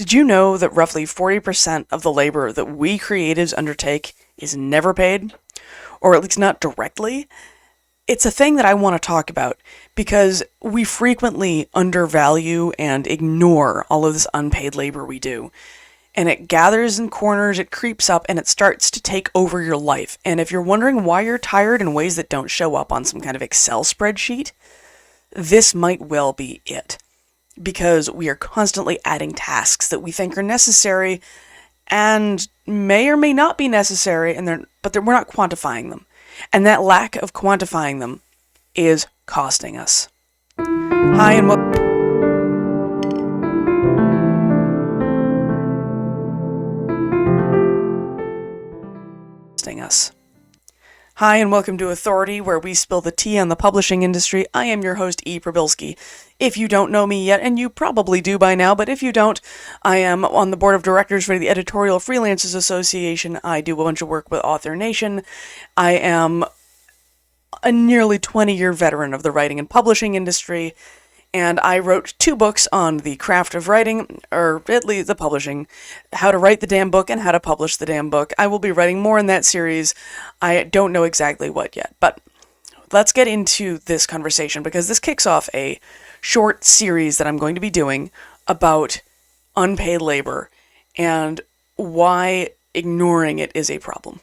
Did you know that roughly 40% of the labor that we creatives undertake is never paid? Or at least not directly? It's a thing that I want to talk about because we frequently undervalue and ignore all of this unpaid labor we do. And it gathers in corners, it creeps up, and it starts to take over your life. And if you're wondering why you're tired in ways that don't show up on some kind of Excel spreadsheet, this might well be it. Because we are constantly adding tasks that we think are necessary and may or may not be necessary, but we're not quantifying them. And that lack of quantifying them is costing us. Hi and welcome. Hi and welcome to Authority, where we spill the tea on the publishing industry. I am your host, E. Probilski. If you don't know me yet, and you probably do by now, but if you don't, I am on the board of directors for the Editorial Freelancers Association. I do a bunch of work with Author Nation. I am a nearly 20-year veteran of the writing and publishing industry, and I wrote 2 books on the craft of writing, or at least the publishing, how to write the damn book and how to publish the damn book. I will be writing more in that series. I don't know exactly what yet, but let's get into this conversation because this kicks off a short series that I'm going to be doing about unpaid labor and why ignoring it is a problem.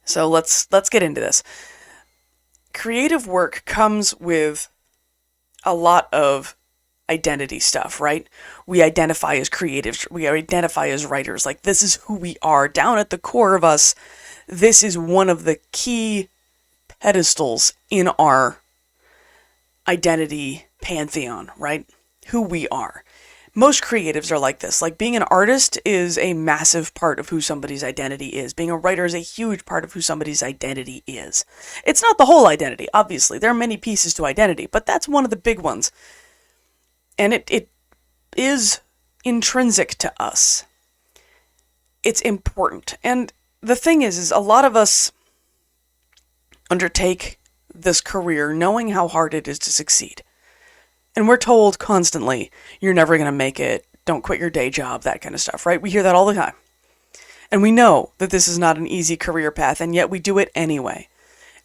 So let's get into this. Creative work comes with a lot of identity stuff, right? We identify as creatives. We identify as writers. Like, this is who we are. Down at the core of us, this is one of the key pedestals in our identity pantheon, right? Who we are. Most creatives are like this. Like, being an artist is a massive part of who somebody's identity is. Being a writer is a huge part of who somebody's identity is. It's not the whole identity, obviously. There are many pieces to identity, but that's one of the big ones. And it is intrinsic to us. It's important. And the thing is a lot of us undertake this career knowing how hard it is to succeed. And we're told constantly, you're never going to make it, don't quit your day job, that kind of stuff, right? We hear that all the time. And we know that this is not an easy career path, and yet we do it anyway.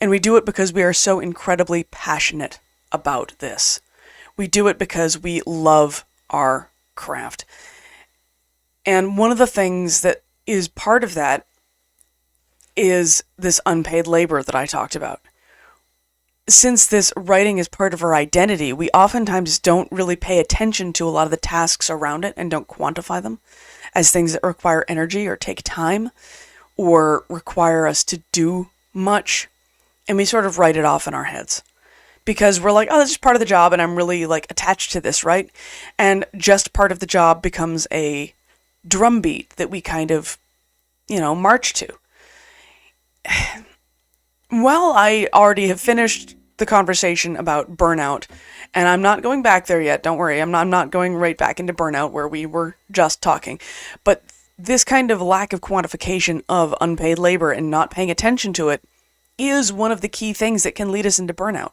And we do it because we are so incredibly passionate about this. We do it because we love our craft. And one of the things that is part of that is this unpaid labor that I talked about. Since this writing is part of our identity, we oftentimes don't really pay attention to a lot of the tasks around it and don't quantify them as things that require energy or take time or require us to do much. And we sort of write it off in our heads because we're like, oh, that's just part of the job and I'm really like attached to this, right? And just part of the job becomes a drumbeat that we kind of, march to. Well, I already have finished the conversation about burnout, and I'm not going back there yet. Don't worry, I'm not going right back into burnout where we were just talking. But this kind of lack of quantification of unpaid labor and not paying attention to it is one of the key things that can lead us into burnout.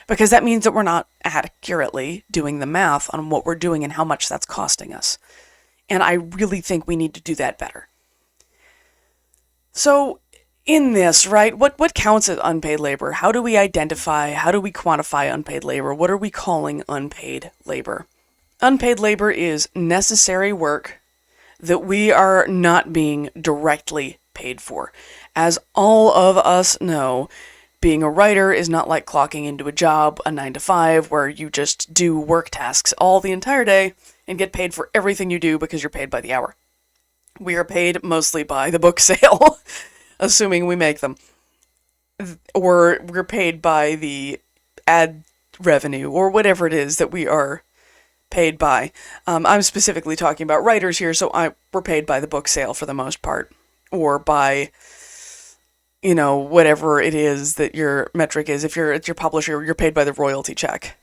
Because that means that we're not accurately doing the math on what we're doing and how much that's costing us. And I really think we need to do that better. So, in this, right, what counts as unpaid labor? How do we identify, how do we quantify unpaid labor? What are we calling unpaid labor? Unpaid labor is necessary work that we are not being directly paid for. As all of us know, being a writer is not like clocking into a job, a 9-to-5, where you just do work tasks all the entire day and get paid for everything you do because you're paid by the hour. We are paid mostly by the book sale. Assuming we make them, or we're paid by the ad revenue, or whatever it is that we are paid by. I'm specifically talking about writers here, so we're paid by the book sale for the most part, or by, whatever it is that your metric is. If you're your publisher, you're paid by the royalty check.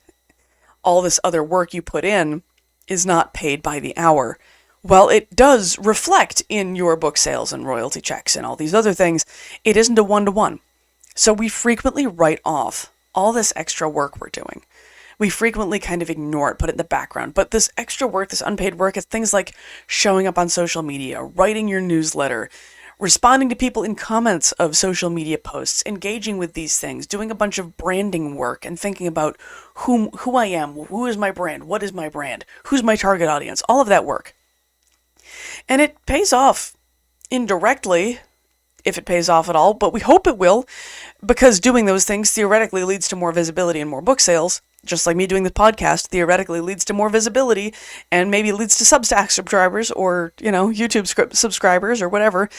All this other work you put in is not paid by the hour. Well, it does reflect in your book sales and royalty checks and all these other things. It isn't a one-to-one. So we frequently write off all this extra work we're doing we frequently kind of ignore it, put it in the background. But this extra work, this unpaid work, is things like showing up on social media, writing your newsletter, responding to people in comments of social media posts, engaging with these things, doing a bunch of branding work and thinking about who I am, who is my brand, what is my brand, who's my target audience, all of that work. And it pays off indirectly, if it pays off at all, but we hope it will, because doing those things theoretically leads to more visibility and more book sales. Just like me doing the podcast theoretically leads to more visibility and maybe leads to Substack subscribers or, YouTube subscribers or whatever.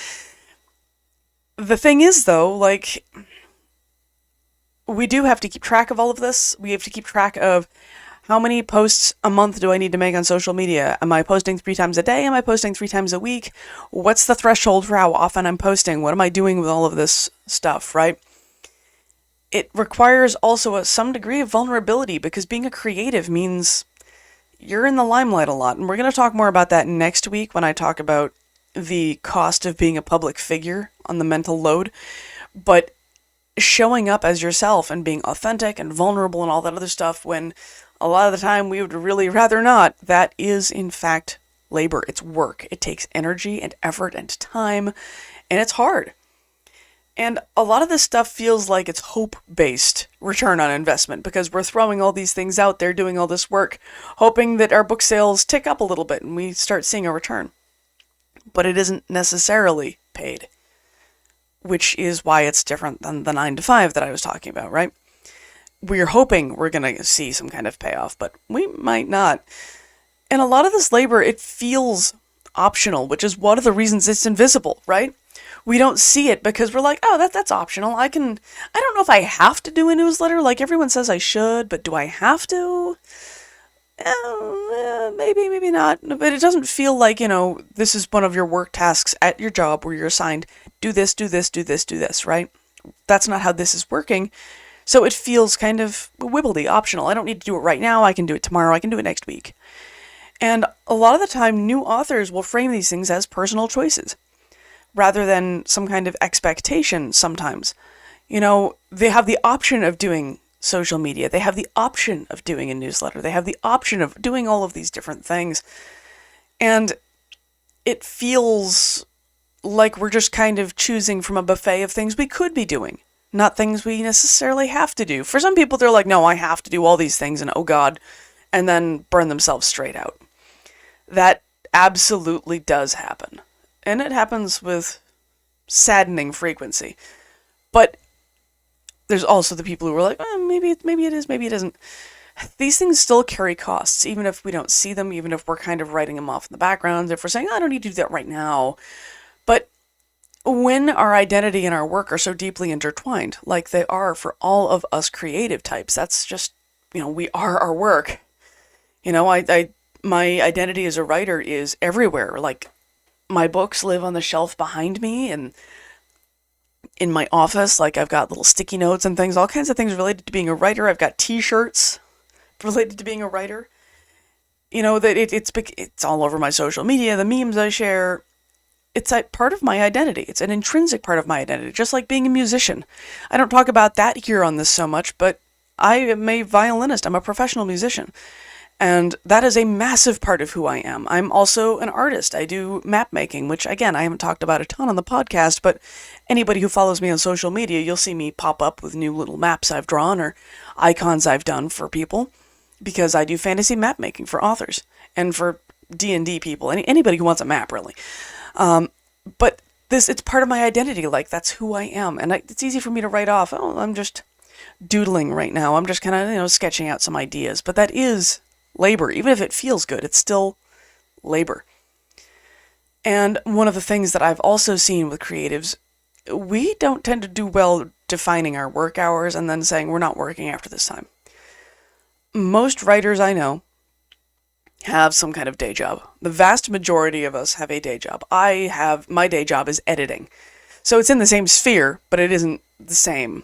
The thing is, though, like, we do have to keep track of all of this. We have to keep track of how many posts a month do I need to make on social media? Am I posting 3 times a day? Am I posting 3 times a week? What's the threshold for how often I'm posting? What am I doing with all of this stuff, right? It requires also some degree of vulnerability, because being a creative means you're in the limelight a lot. And we're going to talk more about that next week when I talk about the cost of being a public figure on the mental load. But showing up as yourself and being authentic and vulnerable and all that other stuff, when a lot of the time we would really rather not, that is in fact labor. It's work. It takes energy and effort and time, and it's hard. And a lot of this stuff feels like it's hope-based return on investment, because we're throwing all these things out there, doing all this work, hoping that our book sales tick up a little bit and we start seeing a return. But it isn't necessarily paid, which is why it's different than the 9 to 5 that I was talking about, right? We're hoping we're going to see some kind of payoff, but we might not. And a lot of this labor, it feels optional, which is one of the reasons it's invisible, right? We don't see it because we're like, oh, that's optional. I don't know if I have to do a newsletter. Like, everyone says I should, but do I have to? Maybe not. But it doesn't feel like, this is one of your work tasks at your job where you're assigned, do this, do this, do this, do this, right? That's not how this is working. So it feels kind of wibbly, optional. I don't need to do it right now. I can do it tomorrow. I can do it next week. And a lot of the time, new authors will frame these things as personal choices, rather than some kind of expectation sometimes. They have the option of doing social media. They have the option of doing a newsletter. They have the option of doing all of these different things. And it feels like we're just kind of choosing from a buffet of things we could be doing, not things we necessarily have to do. For some people, they're like, no, I have to do all these things, and oh God, and then burn themselves straight out. That absolutely does happen. And it happens with saddening frequency. But there's also the people who are like, maybe it is, maybe it isn't. These things still carry costs, even if we don't see them, even if we're kind of writing them off in the background, if we're saying, I don't need to do that right now. But when our identity and our work are so deeply intertwined, like they are for all of us creative types, that's just, we are our work. My identity as a writer is everywhere. Like, my books live on the shelf behind me and in my office. Like, I've got little sticky notes and things, all kinds of things related to being a writer. I've got t-shirts related to being a writer. That it's all over my social media, the memes I share. It's a part of my identity. It's an intrinsic part of my identity, just like being a musician. I don't talk about that here on this so much, but I am a violinist. I'm a professional musician. And that is a massive part of who I am. I'm also an artist. I do map making, which, again, I haven't talked about a ton on the podcast, but anybody who follows me on social media, you'll see me pop up with new little maps I've drawn or icons I've done for people, because I do fantasy map making for authors and for D&D people, anybody who wants a map, really. But it's part of my identity. Like, that's who I am. And it's easy for me to write off, I'm just doodling right now. I'm just kind of, sketching out some ideas. But that is labor. Even if it feels good, it's still labor. And one of the things that I've also seen with creatives, we don't tend to do well defining our work hours and then saying we're not working after this time. Most writers I know have some kind of day job. The vast majority of us have a day job. My day job is editing. So it's in the same sphere, but it isn't the same.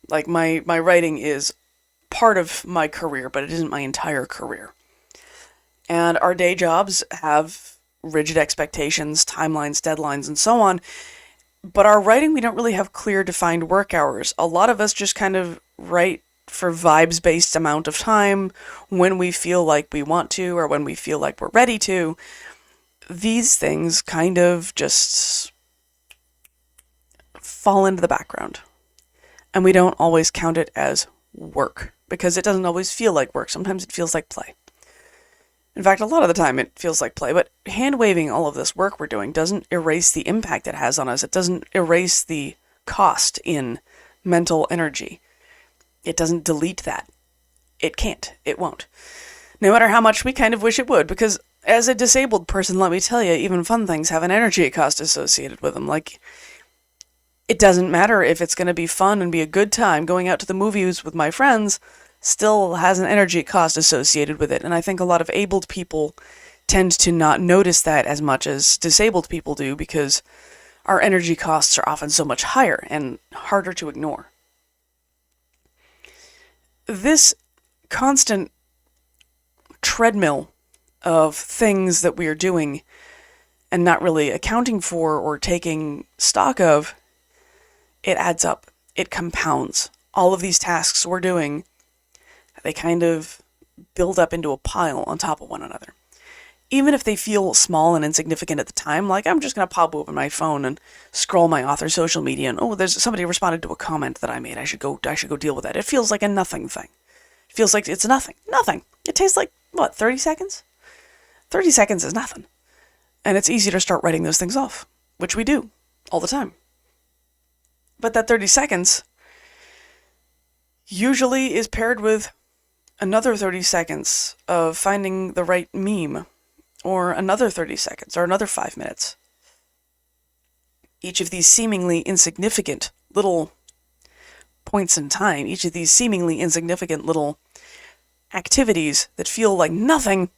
Like, my writing is part of my career, but it isn't my entire career. And our day jobs have rigid expectations, timelines, deadlines, and so on. But our writing, we don't really have clear defined work hours. A lot of us just kind of write for vibes-based amount of time when we feel like we want to or when we feel like we're ready to. These things kind of just fall into the background. And we don't always count it as work because it doesn't always feel like work. Sometimes it feels like play. In fact, a lot of the time it feels like play, but hand-waving all of this work we're doing doesn't erase the impact it has on us. It doesn't erase the cost in mental energy. It doesn't delete that. It can't. It won't. No matter how much we kind of wish it would, because as a disabled person, let me tell you, even fun things have an energy cost associated with them. Like, it doesn't matter if it's going to be fun and be a good time. Going out to the movies with my friends still has an energy cost associated with it. And I think a lot of abled people tend to not notice that as much as disabled people do because our energy costs are often so much higher and harder to ignore. This constant treadmill of things that we are doing and not really accounting for or taking stock of, it adds up. It compounds. All of these tasks we're doing, they kind of build up into a pile on top of one another. Even if they feel small and insignificant at the time, like I'm just going to pop open my phone and scroll my author's social media and, oh, there's somebody responded to a comment that I made. I should go deal with that. It feels like a nothing thing. It feels like it's nothing. Nothing. It takes like, 30 seconds? 30 seconds is nothing. And it's easy to start writing those things off, which we do all the time. But that 30 seconds usually is paired with another 30 seconds of finding the right meme, or another 30 seconds, or another 5 minutes. Each of these seemingly insignificant little points in time, each of these seemingly insignificant little activities that feel like nothing,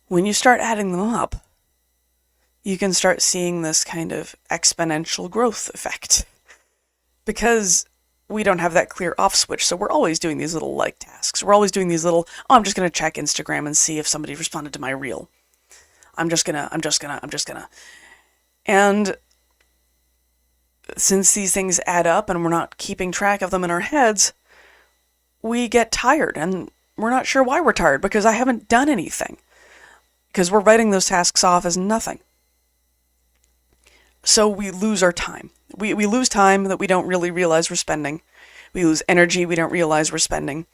when you start adding them up, you can start seeing this kind of exponential growth effect. Because we don't have that clear off switch, so we're always doing these little like tasks. We're always doing these little, I'm just going to check Instagram and see if somebody responded to my reel. I'm just gonna. And since these things add up and we're not keeping track of them in our heads, we get tired, and we're not sure why we're tired, because I haven't done anything. Because we're writing those tasks off as nothing. So we lose our time. We lose time that we don't really realize we're spending. We lose energy we don't realize we're spending.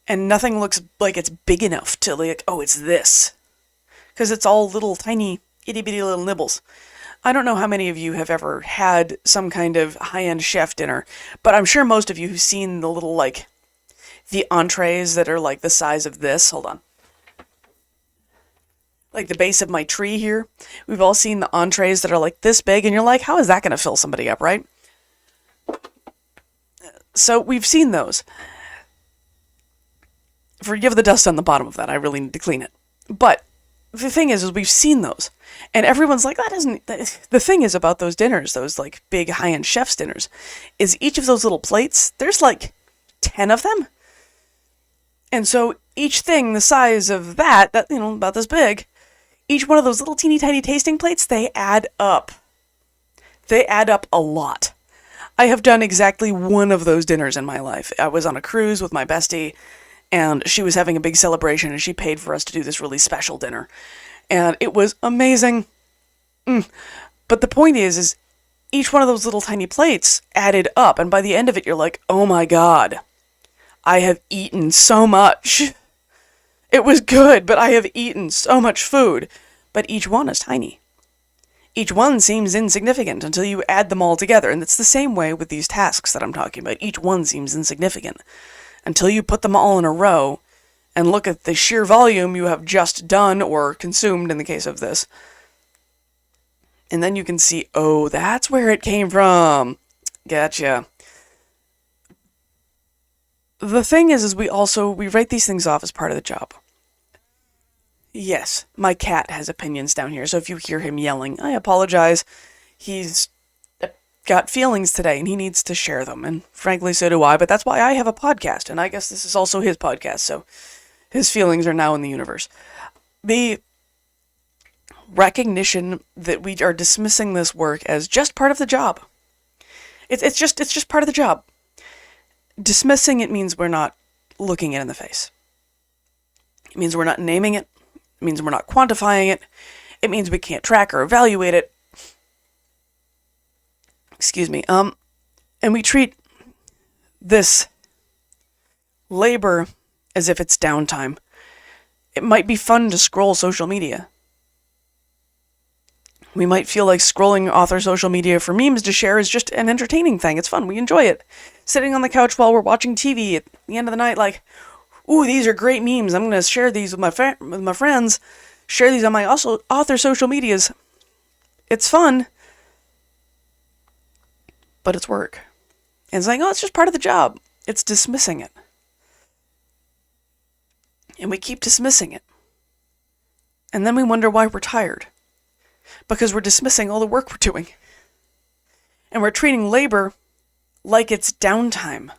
And nothing looks like it's big enough to like, oh, it's this. Because it's all little tiny, itty-bitty little nibbles. I don't know how many of you have ever had some kind of high-end chef dinner, but I'm sure most of you have seen the little, like, the entrees that are like the size of this. Hold on. Like the base of my tree here. We've all seen the entrees that are like this big, and you're like, how is that going to fill somebody up, right? So we've seen those. Forgive the dust on the bottom of that. I really need to clean it. But the thing is we've seen those. And everyone's like, the thing is about those dinners, those like big high-end chef's dinners, is each of those little plates, there's like 10 of them. And so each thing the size of that, about this big, each one of those little teeny tiny tasting plates, they add up. They add up a lot. I have done exactly one of those dinners in my life. I was on a cruise with my bestie, and she was having a big celebration, and she paid for us to do this really special dinner. And it was amazing. But the point is each one of those little tiny plates added up, and by the end of it, you're like, oh my God, I have eaten so much. It was good, but I have eaten so much food. But each one is tiny. Each one seems insignificant until you add them all together, and it's the same way with these tasks that I'm talking about. Each one seems insignificant until you put them all in a row and look at the sheer volume you have just done or consumed in the case of this. And then you can see, oh, that's where it came from. Gotcha. The thing is we write these things off as part of the job. Yes, my cat has opinions down here, so if you hear him yelling, I apologize. He's got feelings today, and he needs to share them, and frankly, so do I, but that's why I have a podcast, and I guess this is also his podcast, so his feelings are now in the universe. The recognition that we are dismissing this work as just part of the job. It's just part of the job. Dismissing it means we're not looking it in the face. It means we're not naming it. It means we're not quantifying it. It means we can't track or evaluate it. Excuse me. And we treat this labor as if it's downtime. It might be fun to scroll social media. We might feel like scrolling author social media for memes to share is just an entertaining thing. It's fun. We enjoy it. Sitting on the couch while we're watching TV at the end of the night, like, ooh, these are great memes. I'm going to share these with my friends. Share these on my author social medias. It's fun. But it's work. And it's like, oh, it's just part of the job. It's dismissing it. And we keep dismissing it. And then we wonder why we're tired. Because we're dismissing all the work we're doing. And we're treating labor like it's downtime.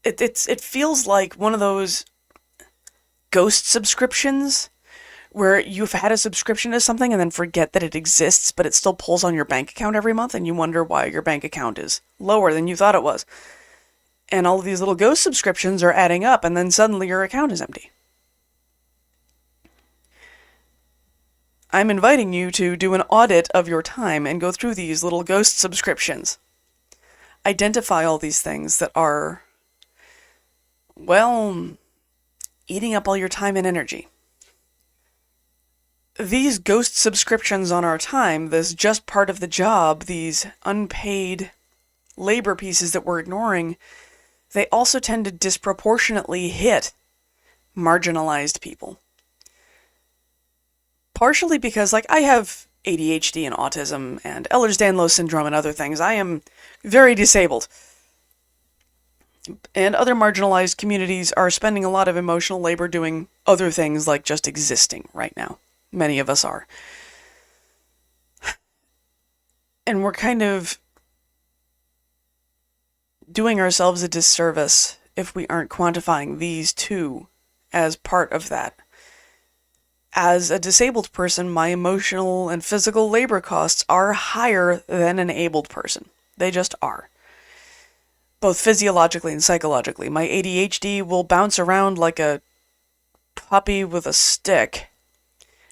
It feels like one of those ghost subscriptions where you've had a subscription to something and then forget that it exists, but it still pulls on your bank account every month, and you wonder why your bank account is lower than you thought it was. And all of these little ghost subscriptions are adding up, and then suddenly your account is empty. I'm inviting you to do an audit of your time and go through these little ghost subscriptions. Identify all these things that are, well, eating up all your time and energy. These ghost subscriptions on our time, this just part of the job, these unpaid labor pieces that we're ignoring, they also tend to disproportionately hit marginalized people. Partially because, like, I have ADHD and autism and Ehlers-Danlos syndrome and other things. I am very disabled. And other marginalized communities are spending a lot of emotional labor doing other things like just existing right now. Many of us are. And we're kind of doing ourselves a disservice if we aren't quantifying these two as part of that. As a disabled person, my emotional and physical labor costs are higher than an abled person. They just are. Both physiologically and psychologically. My ADHD will bounce around like a puppy with a stick,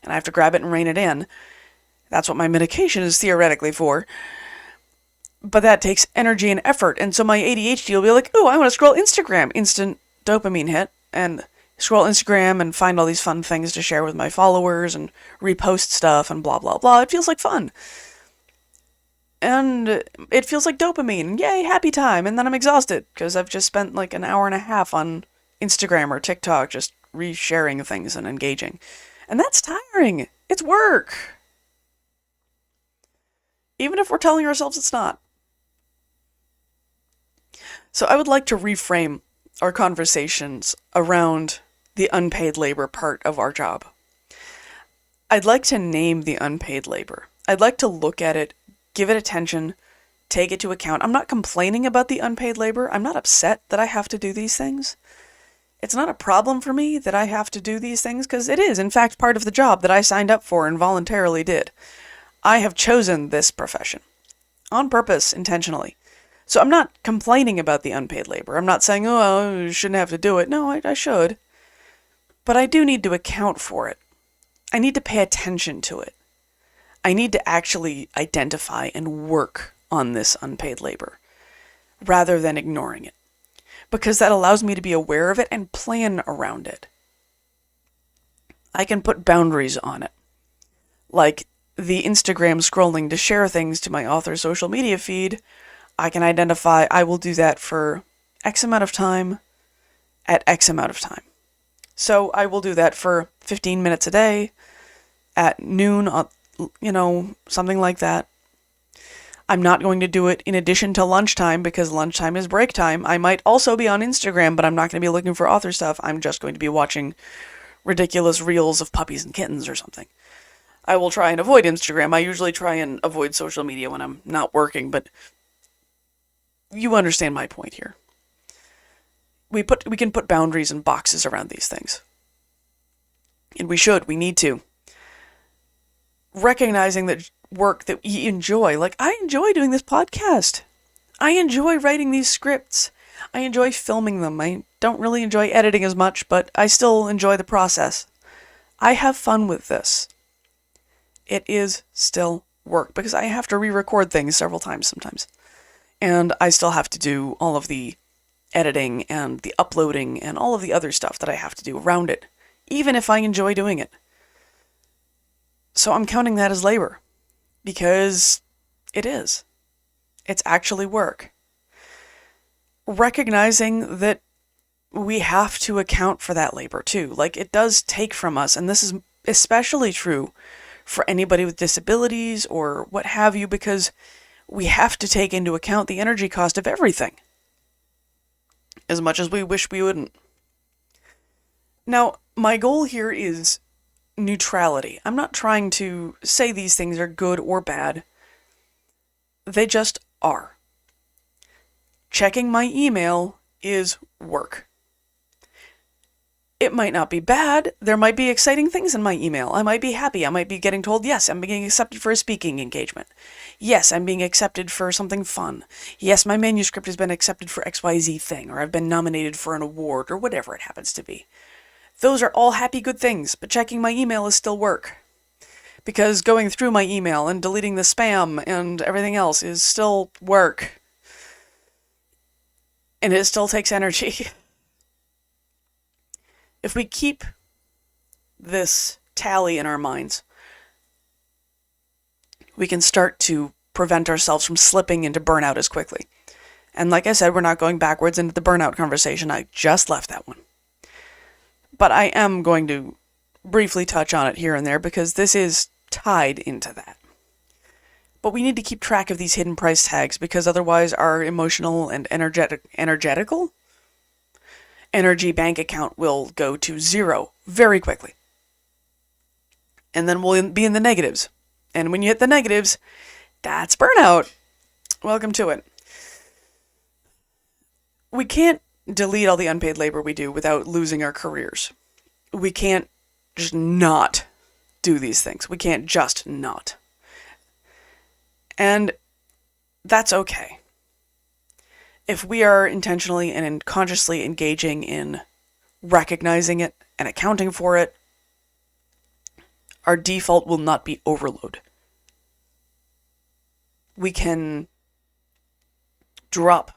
and I have to grab it and rein it in. That's what my medication is theoretically for. But that takes energy and effort, and so my ADHD will be like, ooh, I want to scroll Instagram. Instant dopamine hit, and scroll Instagram and find all these fun things to share with my followers and repost stuff and blah, blah, blah. It feels like fun. And it feels like dopamine. Yay, happy time. And then I'm exhausted because I've just spent like an hour and a half on Instagram or TikTok just resharing things and engaging. And that's tiring. It's work. Even if we're telling ourselves it's not. So I would like to reframe our conversations around the unpaid labor part of our job. I'd like to name the unpaid labor. I'd like to look at it, give it attention, take it to account. I'm not complaining about the unpaid labor. I'm not upset that I have to do these things. It's not a problem for me that I have to do these things, because it is, in fact, part of the job that I signed up for and voluntarily did. I have chosen this profession. On purpose, intentionally. So I'm not complaining about the unpaid labor. I'm not saying, oh, you shouldn't have to do it. No, I should. But I do need to account for it. I need to pay attention to it. I need to actually identify and work on this unpaid labor, rather than ignoring it. Because that allows me to be aware of it and plan around it. I can put boundaries on it. Like the Instagram scrolling to share things to my author social media feed, I can identify I will do that for X amount of time at X amount of time. So I will do that for 15 minutes a day at noon, something like that. I'm not going to do it in addition to lunchtime because lunchtime is break time. I might also be on Instagram, but I'm not going to be looking for author stuff. I'm just going to be watching ridiculous reels of puppies and kittens or something. I will try and avoid Instagram. I usually try and avoid social media when I'm not working, but you understand my point here. We can put boundaries and boxes around these things. And we need to. Recognizing that work that you enjoy, like I enjoy doing this podcast. I enjoy writing these scripts. I enjoy filming them. I don't really enjoy editing as much, but I still enjoy the process. I have fun with this. It is still work because I have to re-record things several times sometimes. And I still have to do all of the editing and the uploading and all of the other stuff that I have to do around it, even if I enjoy doing it. So I'm counting that as labor because it is. It's actually work. Recognizing that we have to account for that labor too. Like, it does take from us, and this is especially true for anybody with disabilities or what have you, because we have to take into account the energy cost of everything, as much as we wish we wouldn't. Now, my goal here is neutrality. I'm not trying to say these things are good or bad. They just are. Checking my email is work. It might not be bad. There might be exciting things in my email. I might be happy. I might be getting told, yes, I'm being accepted for a speaking engagement. Yes, I'm being accepted for something fun. Yes, my manuscript has been accepted for XYZ thing, or I've been nominated for an award, or whatever it happens to be. Those are all happy, good things, but checking my email is still work. Because going through my email and deleting the spam and everything else is still work. And it still takes energy. If we keep this tally in our minds, we can start to prevent ourselves from slipping into burnout as quickly. And like I said, we're not going backwards into the burnout conversation. I just left that one. But I am going to briefly touch on it here and there because this is tied into that. But we need to keep track of these hidden price tags because otherwise our emotional and energy bank account will go to zero very quickly. And then we'll be in the negatives. And when you hit the negatives, that's burnout. Welcome to it. We can't delete all the unpaid labor we do without losing our careers. We can't just not do these things. We can't just not. And that's okay. If we are intentionally and consciously engaging in recognizing it and accounting for it, our default will not be overload. We can drop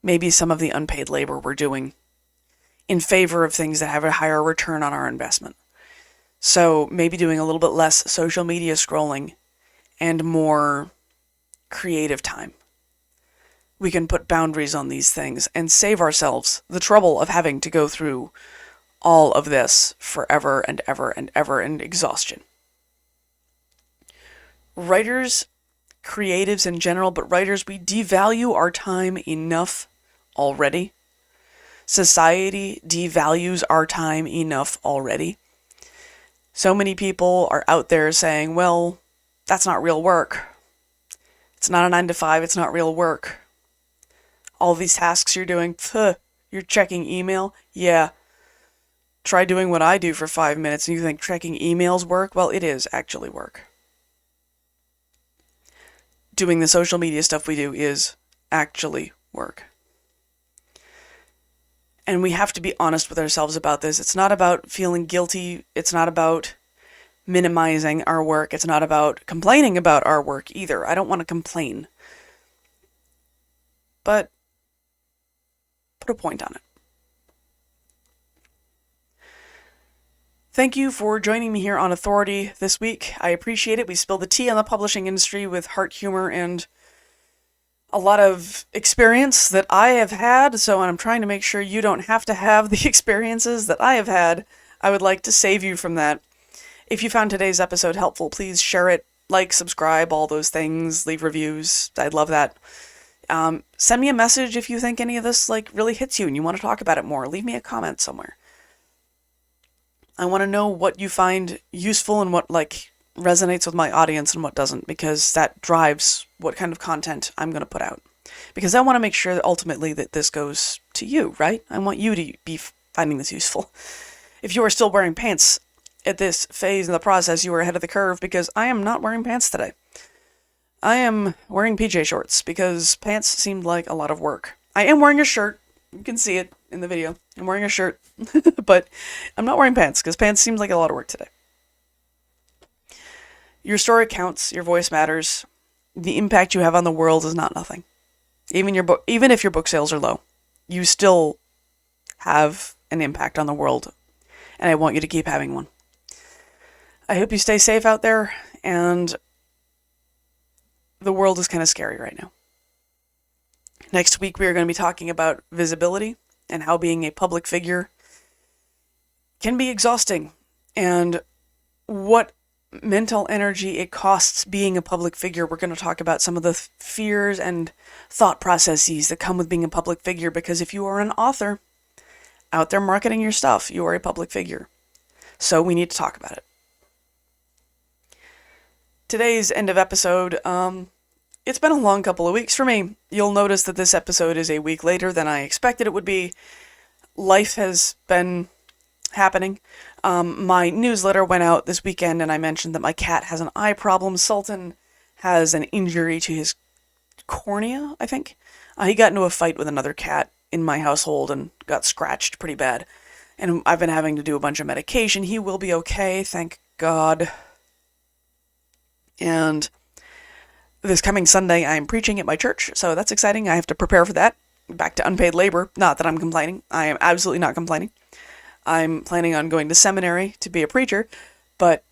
maybe some of the unpaid labor we're doing in favor of things that have a higher return on our investment. So maybe doing a little bit less social media scrolling and more creative time. We can put boundaries on these things and save ourselves the trouble of having to go through all of this forever and ever and ever and exhaustion. Writers, creatives in general, but writers, we devalue our time enough already. Society devalues our time enough already. So many people are out there saying, well, that's not real work. It's not a 9 to 5, it's not real work. All these tasks you're doing, you're checking email? Yeah. Try doing what I do for 5 minutes and you think checking emails work? Well, it is actually work. Doing the social media stuff we do is actually work. And we have to be honest with ourselves about this. It's not about feeling guilty. It's not about minimizing our work. It's not about complaining about our work either. I don't want to complain. But put a point on it. Thank you for joining me here on Authority this week. I appreciate it. We spilled the tea on the publishing industry with heart, humor, and a lot of experience that I have had, so I'm trying to make sure you don't have to have the experiences that I have had. I would like to save you from that. If you found today's episode helpful, please share it, like, subscribe, all those things, leave reviews. I'd love that. Send me a message if you think any of this really hits you and you want to talk about it more. Leave me a comment somewhere. I want to know what you find useful and what resonates with my audience and what doesn't, because that drives what kind of content I'm going to put out. Because I want to make sure that ultimately that this goes to you, right? I want you to be finding this useful. If you are still wearing pants at this phase in the process, you are ahead of the curve, because I am not wearing pants today. I am wearing PJ shorts because pants seemed like a lot of work. I am wearing a shirt. You can see it in the video. I'm wearing a shirt, but I'm not wearing pants because pants seems like a lot of work today. Your story counts. Your voice matters. The impact you have on the world is not nothing. Even if your book sales are low, you still have an impact on the world, and I want you to keep having one. I hope you stay safe out there, and the world is kind of scary right now. Next week, we are going to be talking about visibility and how being a public figure can be exhausting, and what mental energy it costs being a public figure. We're going to talk about some of the fears and thought processes that come with being a public figure, because if you are an author out there marketing your stuff, you are a public figure. So we need to talk about it. Today's end of episode, it's been a long couple of weeks for me. You'll notice that this episode is a week later than I expected it would be. Life has been happening. My newsletter went out this weekend, and I mentioned that my cat has an eye problem. Sultan has an injury to his cornea, I think. He got into a fight with another cat in my household and got scratched pretty bad. And I've been having to do a bunch of medication. He will be okay, thank God. And this coming Sunday, I'm preaching at my church, so that's exciting. I have to prepare for that. Back to unpaid labor. Not that I'm complaining. I am absolutely not complaining. I'm planning on going to seminary to be a preacher, but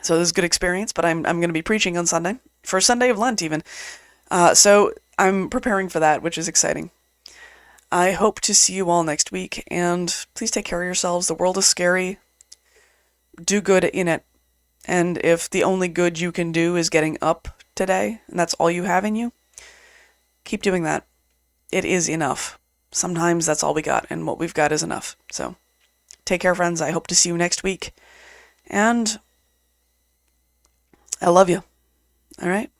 so this is a good experience, but I'm going to be preaching on Sunday, for Sunday of Lent even. So I'm preparing for that, which is exciting. I hope to see you all next week, and please take care of yourselves. The world is scary. Do good in it. And if the only good you can do is getting up today, and that's all you have in you, keep doing that. It is enough. Sometimes that's all we got, and what we've got is enough. So, take care, friends. I hope to see you next week. And I love you. All right?